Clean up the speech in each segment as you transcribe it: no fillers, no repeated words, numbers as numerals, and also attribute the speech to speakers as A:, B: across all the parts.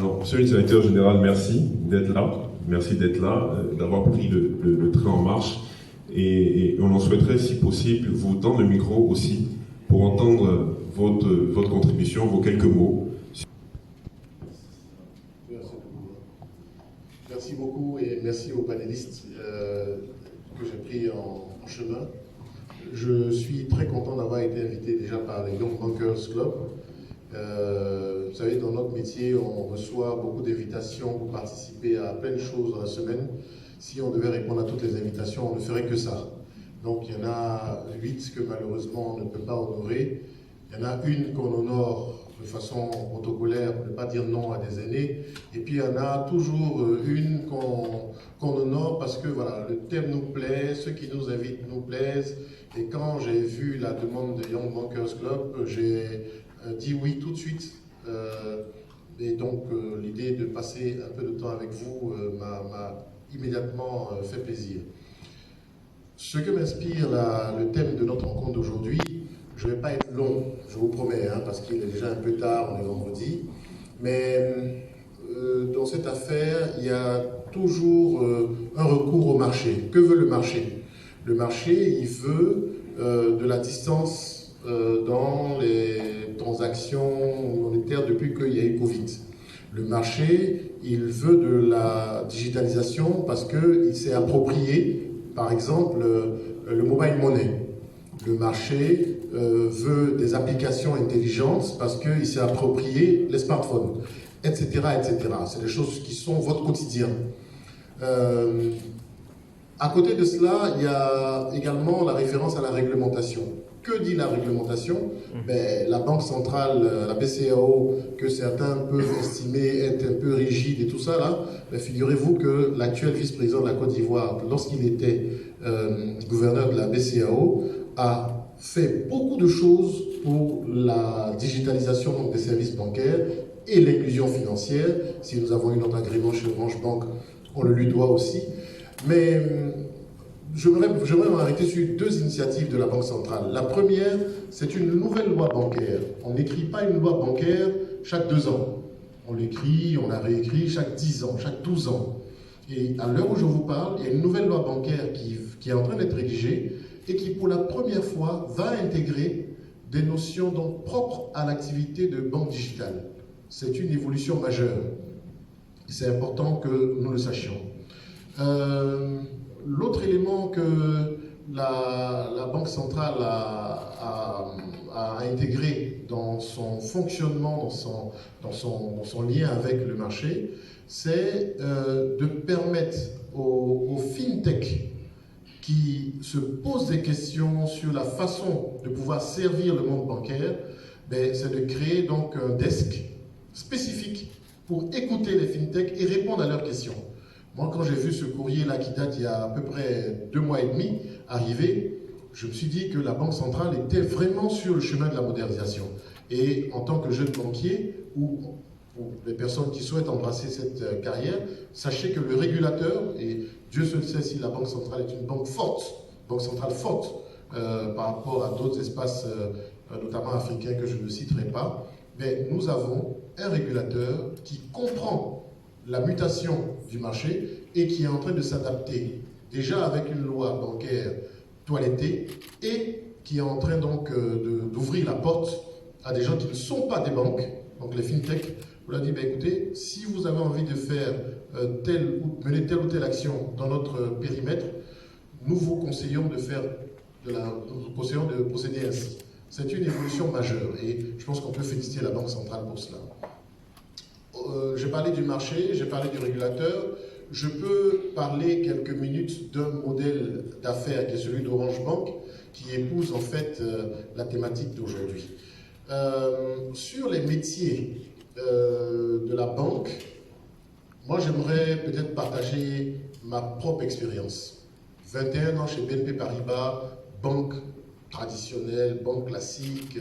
A: Alors, Monsieur le Directeur Général, merci d'être là. Merci d'être là, d'avoir pris le train en marche. Et on en souhaiterait, si possible, vous tendre le micro aussi pour entendre votre contribution, vos quelques mots.
B: Merci beaucoup et merci aux panélistes que j'ai pris en chemin. Je suis très content d'avoir été invité déjà par les Young Bankers Club. Vous savez, dans notre métier, on reçoit beaucoup d'invitations pour participer à plein de choses dans la semaine. Si on devait répondre à toutes les invitations, on ne ferait que ça. Donc il y en a 8 que malheureusement on ne peut pas honorer. Il y en a une qu'on honore de façon protocolaire pour ne pas dire non à des aînés. Et puis il y en a toujours une qu'on honore parce que voilà, le thème nous plaît, ceux qui nous invitent nous plaisent. Et quand j'ai vu la demande de Young Bankers Club, j'ai dit oui tout de suite. Et donc l'idée de passer un peu de temps avec vous m'a immédiatement fait plaisir. Ce que m'inspire le thème de notre rencontre d'aujourd'hui, je ne vais pas être long, je vous promets, parce qu'il est déjà un peu tard, on est vendredi, mais dans cette affaire, il y a toujours un recours au marché. Que veut le marché? Le marché, il veut de la distance dans les transactions monétaires depuis qu'il y a eu Covid. Le marché, il veut de la digitalisation parce qu'il s'est approprié, par exemple, le mobile money. Le marché veut des applications intelligentes parce qu'il s'est approprié les smartphones, etc., etc. C'est des choses qui sont votre quotidien. À côté de cela, il y a également la référence à la réglementation. Que dit la réglementation? La Banque centrale, la BCEAO, que certains peuvent estimer être un peu rigide et tout ça, là, figurez-vous que l'actuel vice-président de la Côte d'Ivoire, lorsqu'il était gouverneur de la BCEAO, a fait beaucoup de choses pour la digitalisation des services bancaires et l'inclusion financière. Si nous avons eu notre agrément chez Orange Bank, on le lui doit aussi. Mais j'aimerais m'arrêter sur 2 initiatives de la Banque centrale. La première, c'est une nouvelle loi bancaire. On n'écrit pas une loi bancaire chaque 2 ans. On l'écrit, on la réécrit chaque 10 ans, chaque 12 ans. Et à l'heure où je vous parle, il y a une nouvelle loi bancaire qui est en train d'être rédigée et qui, pour la première fois, va intégrer des notions donc propres à l'activité de banque digitale. C'est une évolution majeure. C'est important que nous le sachions. L'autre élément que la Banque centrale a intégré dans son fonctionnement, dans son lien avec le marché, c'est de permettre aux fintech qui se posent des questions sur la façon de pouvoir servir le monde bancaire, c'est de créer donc un desk spécifique pour écouter les fintech et répondre à leurs questions. Moi, quand j'ai vu ce courrier-là qui date il y a à peu près 2 mois et demi arriver, je me suis dit que la Banque centrale était vraiment sur le chemin de la modernisation. Et en tant que jeune banquier, ou les personnes qui souhaitent embrasser cette carrière, sachez que le régulateur, et Dieu seul sait si la Banque centrale est une banque centrale forte par rapport à d'autres espaces, notamment africains que je ne citerai pas, mais nous avons un régulateur qui comprend la mutation du marché et qui est en train de s'adapter déjà avec une loi bancaire toilettée et qui est en train donc d'ouvrir la porte à des gens qui ne sont pas des banques, donc les fintech. On leur dit, écoutez, si vous avez envie de faire mener telle ou telle action dans notre périmètre, nous vous conseillons de procéder ainsi. C'est une évolution majeure et je pense qu'on peut féliciter la Banque centrale pour cela. J'ai parlé du marché, j'ai parlé du régulateur. Je peux parler quelques minutes d'un modèle d'affaires qui est celui d'Orange Bank, qui épouse en fait la thématique d'aujourd'hui. Sur les métiers de la banque, moi j'aimerais peut-être partager ma propre expérience. 21 ans chez BNP Paribas, banque traditionnelle, banque classique,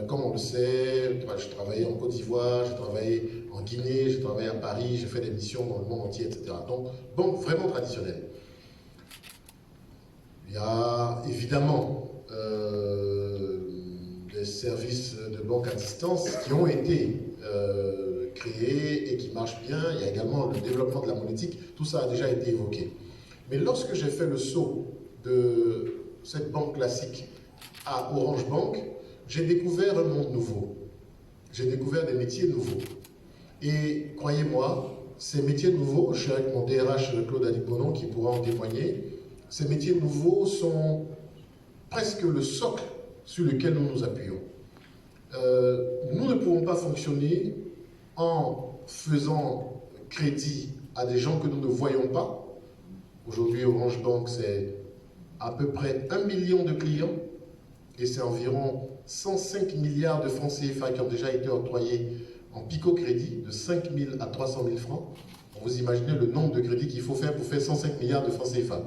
B: comme on le sait, je travaillais en Côte d'Ivoire, j'ai travaillé en Guinée, j'ai travaillé à Paris, j'ai fait des missions dans le monde entier, etc. Donc, banque vraiment traditionnelle. Il y a évidemment des services de banque à distance qui ont été créé et qui marche bien. Il y a également le développement de la monétique. Tout ça a déjà été évoqué. Mais lorsque j'ai fait le saut de cette banque classique à Orange Bank, j'ai découvert un monde nouveau. J'ai découvert des métiers nouveaux. Et croyez-moi, ces métiers nouveaux, je suis avec mon DRH Claude Adibonon qui pourra en témoigner, ces métiers nouveaux sont presque le socle sur lequel nous nous appuyons. Nous ne pouvons pas fonctionner en faisant crédit à des gens que nous ne voyons pas. Aujourd'hui, Orange Bank, c'est à peu près 1 million de clients et c'est environ 105 milliards de francs CFA qui ont déjà été octroyés en pico-crédit de 5 000 à 300 000 francs. Vous imaginez le nombre de crédits qu'il faut faire pour faire 105 milliards de francs CFA.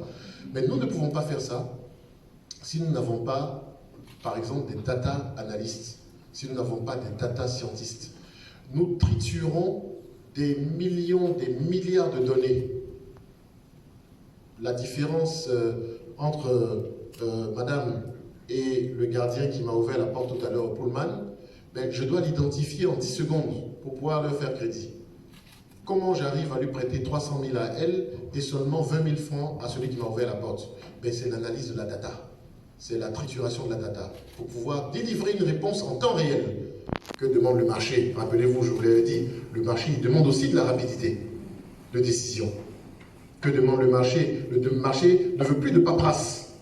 B: Mais nous ne pouvons pas faire ça si nous n'avons pas, par exemple, des data analystes, si nous n'avons pas des data scientists. Nous triturons des millions, des milliards de données. La différence entre madame et le gardien qui m'a ouvert la porte tout à l'heure au Pullman, ben, je dois l'identifier en 10 secondes pour pouvoir leur faire crédit. Comment j'arrive à lui prêter 300 000 à elle et seulement 20 000 francs à celui qui m'a ouvert la porte? Ben, c'est l'analyse de la data. C'est la trituration de la data. Pour pouvoir délivrer une réponse en temps réel. Que demande le marché? Rappelez-vous, je vous l'avais dit, le marché il demande aussi de la rapidité de décision. Que demande le marché? Le marché ne veut plus de paperasse.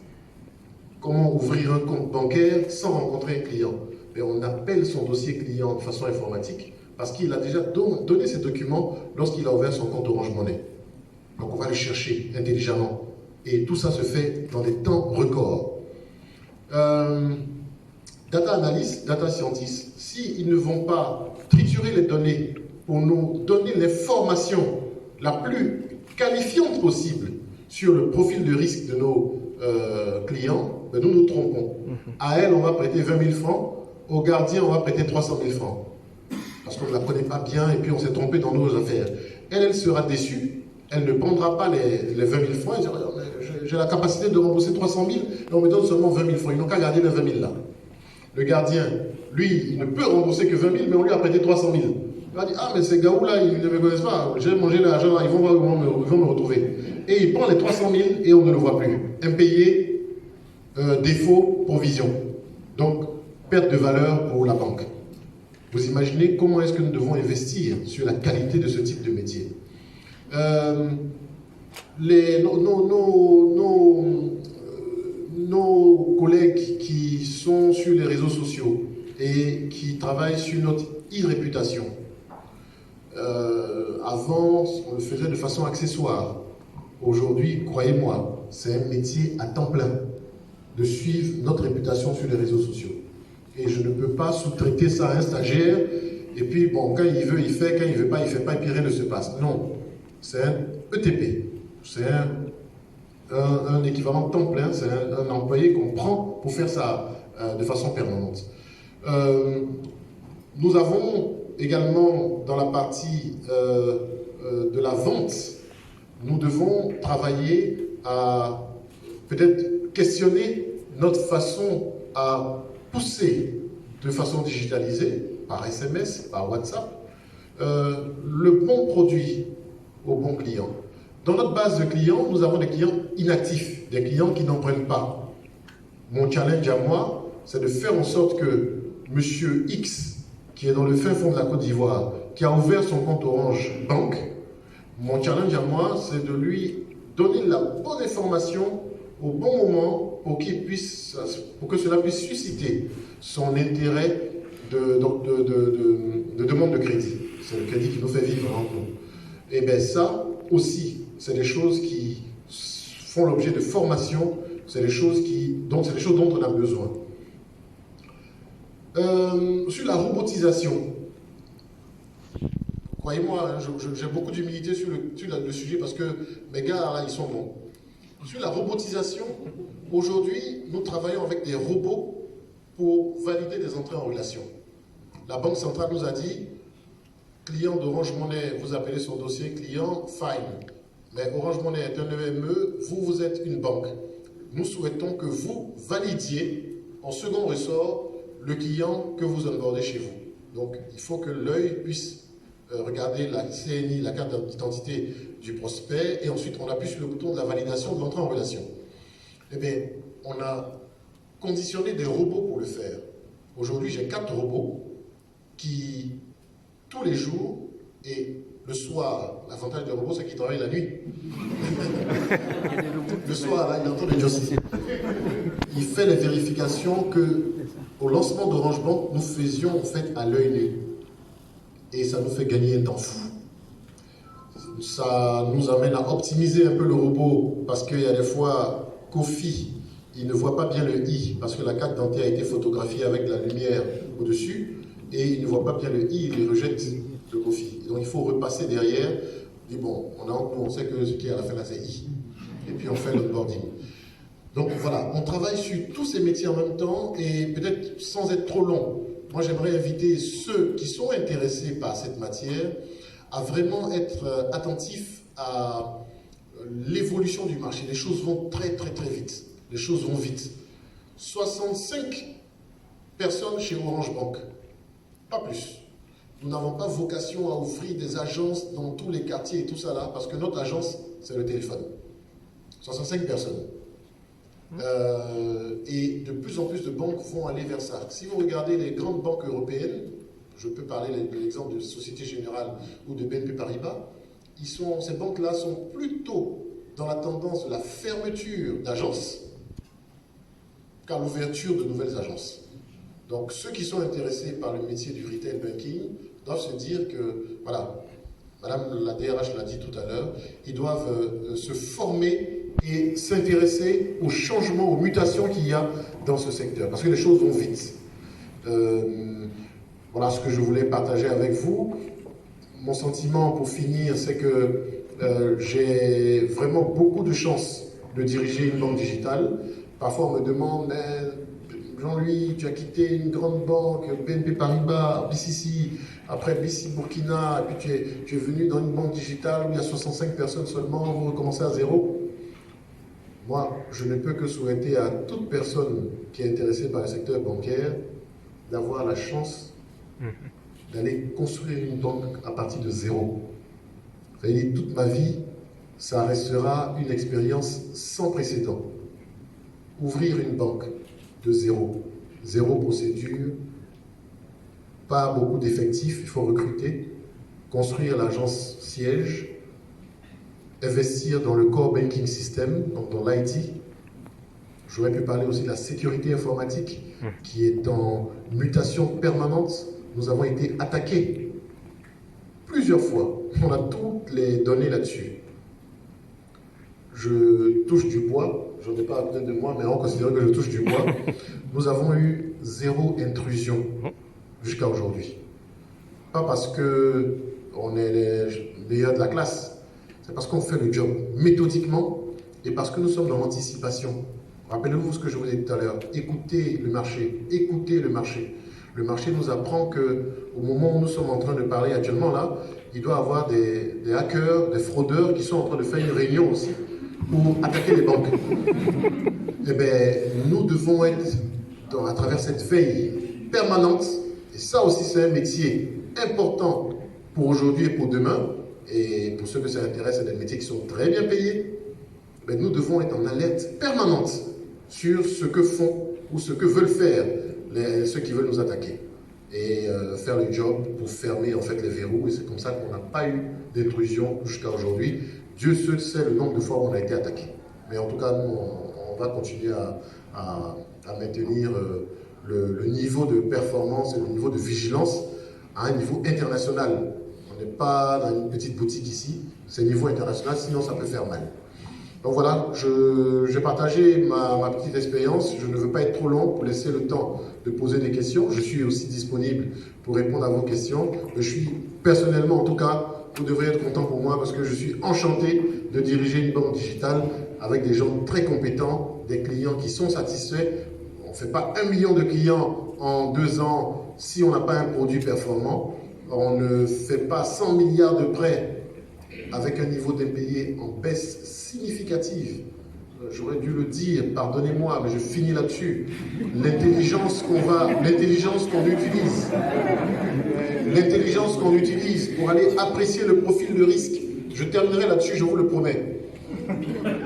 B: Comment ouvrir un compte bancaire sans rencontrer un client? Et on appelle son dossier client de façon informatique parce qu'il a déjà donné ses documents lorsqu'il a ouvert son compte Orange Money. Donc on va le chercher intelligemment. Et tout ça se fait dans des temps records. Data analyst, data scientist, s'ils ne vont pas triturer les données pour nous donner l'information la plus qualifiante possible sur le profil de risque de nos clients, ben nous nous trompons. À elle, on va prêter 20 000 francs. Au gardien, on va prêter 300 000 francs. Parce qu'on ne la connaît pas bien et puis on s'est trompé dans nos affaires. Elle sera déçue. Elle ne prendra pas les 20 000 francs. Elle dira, j'ai la capacité de rembourser 300 000 et on me donne seulement 20 000 francs. Ils n'ont qu'à garder les 20 000 là. Le gardien, lui, il ne peut rembourser que 20 000, mais on lui a prêté 300 000. Il va dire, ah, mais ces gars-là, ils ne me connaissent pas. J'ai mangé l'argent là, ils vont voir comment ils vont me retrouver. Et il prend les 300 000 et on ne le voit plus. Impayé, défaut, provision. Donc, perte de valeur pour la banque. Vous imaginez comment est-ce que nous devons investir sur la qualité de ce type de métier. Nos collègues qui sont sur les réseaux sociaux et qui travaillent sur notre e-réputation, avant, on le faisait de façon accessoire. Aujourd'hui, croyez-moi, c'est un métier à temps plein de suivre notre réputation sur les réseaux sociaux. Et je ne peux pas sous-traiter ça à un stagiaire, et puis, bon, quand il veut, il fait, quand il ne veut pas, il ne fait pas, et puis rien ne se passe. Non, c'est un ETP, c'est un équivalent de temps plein, c'est un employé qu'on prend pour faire ça de façon permanente. Nous avons également, dans la partie de la vente, nous devons travailler à peut-être questionner notre façon à pousser de façon digitalisée, par SMS, par WhatsApp, le bon produit au bon client. Dans notre base de clients, nous avons des clients inactifs, des clients qui n'en prennent pas. Mon challenge à moi, c'est de faire en sorte que Monsieur X, qui est dans le fin fond de la Côte d'Ivoire, qui a ouvert son compte Orange Bank, mon challenge à moi, c'est de lui donner la bonne information au bon moment pour que cela puisse susciter son intérêt de demande de crédit. C'est le crédit qui nous fait vivre entre nous. Et bien ça aussi, c'est des choses qui font l'objet de formation, c'est des choses dont on a besoin. Sur la robotisation, croyez-moi, j'ai beaucoup d'humilité sur le sujet parce que mes gars, là, ils sont bons. Sur la robotisation, aujourd'hui, nous travaillons avec des robots pour valider des entrées en relation. La Banque centrale nous a dit, client d'Orange Money, vous appelez son dossier client, fine. Mais Orange Money est un EME, vous êtes une banque. Nous souhaitons que vous validiez en second ressort le client que vous onboardez chez vous. Donc, il faut que l'œil puisse regarder la CNI, la carte d'identité du prospect, et ensuite on appuie sur le bouton de la validation de l'entrée en relation. Eh bien, on a conditionné des robots pour le faire. Aujourd'hui, j'ai 4 robots qui, tous les jours et le soir, l'avantage des robots, c'est qu'ils travaillent la nuit. Le soir, là, il entend les dossiers. Il fait les vérifications que, au lancement d'Orange Bank, nous faisions en fait à l'œil nu. Et ça nous fait gagner un temps fou. Ça nous amène à optimiser un peu le robot, parce qu'il y a des fois, Kofi, il ne voit pas bien le i, parce que la carte d'identité a été photographiée avec de la lumière au-dessus, et il ne voit pas bien le i, il rejette le Kofi. Donc il faut repasser derrière, et bon, on sait que ce qui est à la fin là, c'est i. Et puis on fait l'onboarding. Donc voilà, on travaille sur tous ces métiers en même temps, et peut-être sans être trop long, moi j'aimerais inviter ceux qui sont intéressés par cette matière à vraiment être attentifs à l'évolution du marché. Les choses vont très vite. Les choses vont vite. 65 personnes chez Orange Bank, pas plus. Nous n'avons pas vocation à ouvrir des agences dans tous les quartiers et tout ça là, parce que notre agence, c'est le téléphone. 65 personnes. Et de plus en plus de banques vont aller vers ça. Si vous regardez les grandes banques européennes, je peux parler de l'exemple de Société Générale ou de BNP Paribas, ces banques-là sont plutôt dans la tendance de la fermeture d'agences qu'à l'ouverture de nouvelles agences. Donc ceux qui sont intéressés par le métier du retail banking doivent se dire que, voilà, Madame la DRH l'a dit tout à l'heure, ils doivent se former et s'intéresser aux changements, aux mutations qu'il y a dans ce secteur, parce que les choses vont vite. Voilà ce que je voulais partager avec vous. Mon sentiment pour finir, c'est que j'ai vraiment beaucoup de chance de diriger une banque digitale. Parfois on me demande, mais Jean-Louis, tu as quitté une grande banque, BNP Paribas, BCC, après BC Burkina, et puis tu es venu dans une banque digitale où il y a 65 personnes seulement, vous recommencez à zéro. Moi, je ne peux que souhaiter à toute personne qui est intéressée par le secteur bancaire d'avoir la chance d'aller construire une banque à partir de zéro. Vous voyez, toute ma vie, ça restera une expérience sans précédent. Ouvrir une banque de zéro, zéro procédure, pas beaucoup d'effectifs, il faut recruter, construire l'agence siège, investir dans le core banking system, donc dans l'IT. J'aurais pu parler aussi de la sécurité informatique qui est en mutation permanente. Nous avons été attaqués plusieurs fois. On a toutes les données là-dessus. Je touche du bois, je n'en ai pas à côté de moi, mais on considère que je touche du bois. Nous avons eu 0 intrusion jusqu'à aujourd'hui. Pas parce qu'on est les meilleurs de la classe, c'est parce qu'on fait le job méthodiquement et parce que nous sommes dans l'anticipation. Rappelez-vous ce que je vous ai dit tout à l'heure. Écoutez le marché, écoutez le marché. Le marché nous apprend qu'au moment où nous sommes en train de parler actuellement là, il doit y avoir des hackers, des fraudeurs qui sont en train de faire une réunion aussi pour attaquer les banques. Eh bien, nous devons être à travers cette veille permanente, et ça aussi c'est un métier important pour aujourd'hui et pour demain, et pour ceux que ça intéresse, c'est des métiers qui sont très bien payés. Mais nous devons être en alerte permanente sur ce que font ou ce que veulent faire ceux qui veulent nous attaquer et faire le job pour fermer en fait les verrous, et c'est comme ça qu'on n'a pas eu d'intrusion jusqu'à aujourd'hui. Dieu seul sait le nombre de fois où on a été attaqué. Mais en tout cas, nous, on va continuer à maintenir le niveau de performance et le niveau de vigilance à un niveau international. On n'est pas dans une petite boutique ici, c'est niveau international, sinon ça peut faire mal. Donc voilà, j'ai partagé ma petite expérience. Je ne veux pas être trop long pour laisser le temps de poser des questions. Je suis aussi disponible pour répondre à vos questions. Je suis personnellement, en tout cas, vous devrez être content pour moi parce que je suis enchanté de diriger une banque digitale avec des gens très compétents, des clients qui sont satisfaits. On ne fait pas 1 million de clients en 2 ans si on n'a pas un produit performant. On ne fait pas 100 milliards de prêts avec un niveau d'impayé en baisse significative j'aurais dû le dire, pardonnez-moi, mais je finis là-dessus. L'intelligence qu'on utilise pour aller apprécier le profil de risque. Je terminerai là-dessus, je vous le promets.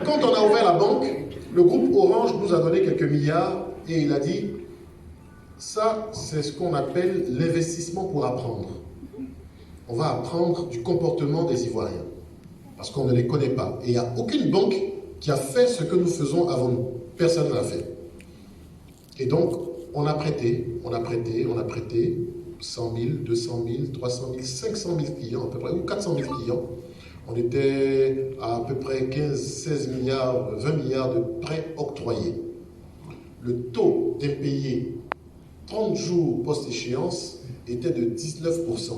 B: Quand on a ouvert la banque, le groupe Orange nous a donné quelques milliards et il a dit, ça, c'est ce qu'on appelle l'investissement pour apprendre. On va apprendre du comportement des Ivoiriens, parce qu'on ne les connaît pas. Et il n'y a aucune banque qui a fait ce que nous faisons avant nous. Personne ne l'a fait. Et donc, on a prêté 100 000, 200 000, 300 000, 500 000 clients à peu près, ou 400 000 clients. On était à peu près 15, 16 milliards, 20 milliards de prêts octroyés. Le taux d'impayés 30 jours post-échéance était de 19%.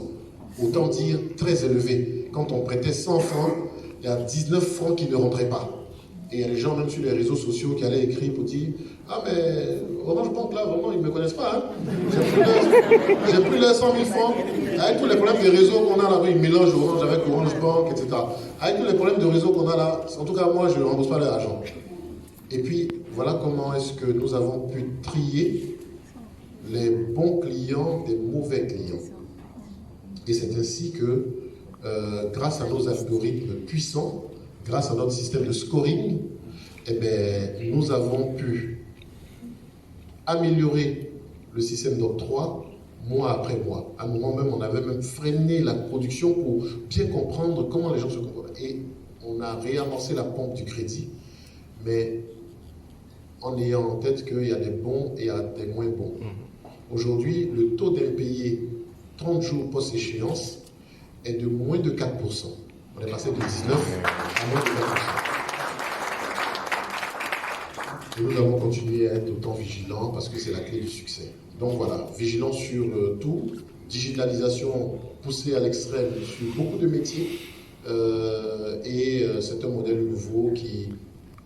B: Autant dire très élevé. Quand on prêtait 100 francs, il y a 19 francs qui ne rentraient pas. Et il y a des gens, même sur les réseaux sociaux, qui allaient écrire pour dire « Ah, mais Orange Bank, là, vraiment, ils ne me connaissent pas. Hein. J'ai plus de 100 000 francs. » Avec tous les problèmes de réseau qu'on a là, ils mélangent Orange avec Orange Bank, etc. Avec tous les problèmes de réseau qu'on a là, en tout cas, moi, je ne rembourse pas l'argent. Et puis, voilà comment est-ce que nous avons pu trier les bons clients des mauvais clients. Et c'est ainsi que, grâce à nos algorithmes puissants, grâce à notre système de scoring, eh bien, nous avons pu améliorer le système d'octroi mois après mois. À un moment même, on avait même freiné la production pour bien comprendre comment les gens se comportent. Et on a réamorcé la pompe du crédit, mais en ayant en tête qu'il y a des bons et il y a des moins bons. Aujourd'hui, le taux d'impayé 30 jours post-échéance est de moins de 4%. On est passé de 19 à moins de 4%. Et nous allons continuer à être autant vigilants parce que c'est la clé du succès. Donc voilà, vigilance sur tout, digitalisation poussée à l'extrême sur beaucoup de métiers. C'est un modèle nouveau qui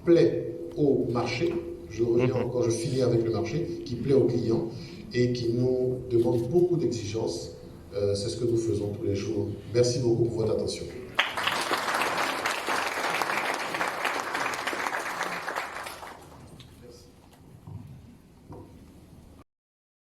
B: plaît au marché. Je reviens encore, je finis avec le marché, qui plaît aux clients et qui nous demande beaucoup d'exigences. C'est ce que nous faisons tous les jours. Merci beaucoup pour votre attention.